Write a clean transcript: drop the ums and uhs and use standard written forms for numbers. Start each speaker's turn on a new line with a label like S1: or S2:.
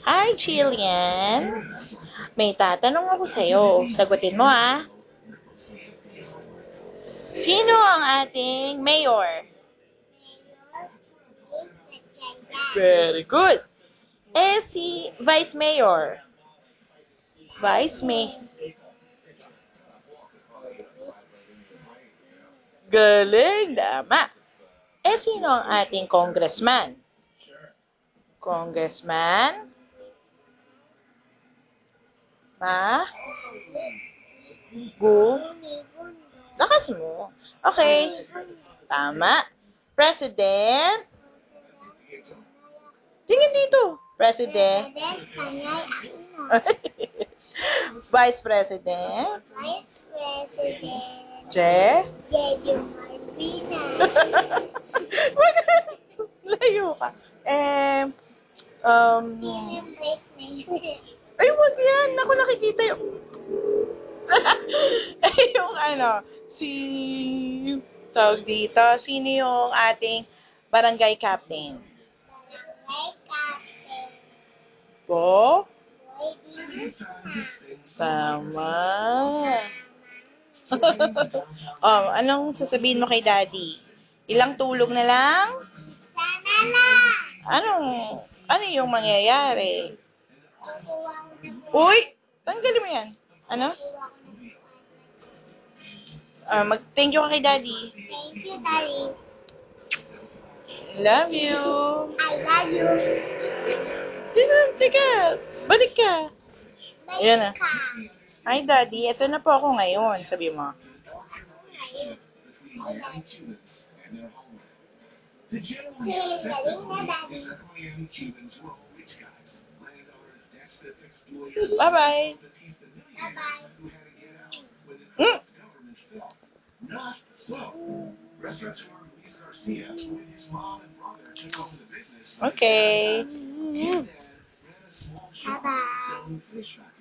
S1: Hi, Jillian. May tatanong ako sa'yo. Sagutin mo, ah. Sino ang ating mayor? Very good. Si vice mayor. Vice May. Galing, tama. Sino ang ating congressman? Congressman? Ma? Gu? Lakas mo. Okay. Tama. President? Tingin dito. President? Vice President?
S2: Vice President
S1: Che?
S2: Jeju Marvina.
S1: Layo ka.
S2: Yung vice mayor.
S1: Ay, wag yan. Naku, nakikita yung... yung tawag dito, sino yung ating barangay captain?
S2: Barangay Captain
S1: Po?
S2: Boy Dinsma.
S1: Tama. Anong sasabihin mo kay Daddy? Ilang tulog na lang?
S2: Sana lang.
S1: Ano yung mangyayari?
S2: Kukuha ko ng
S1: Uy! Tanggalin mo yan. Ano?
S2: kukuha ko ng
S1: Mag-thank you ka kay Daddy.
S2: Thank you, Daddy.
S1: Love you.
S2: I love you.
S1: Teka, balik ka. Ayan na.
S2: Balik ka.
S1: Hi, Daddy. Ito na po ako ngayon. Sabi mo.
S2: Galing na, Daddy.
S1: Bye-bye.
S2: Bye-bye.
S1: Mm. Okay.
S2: Bye-bye.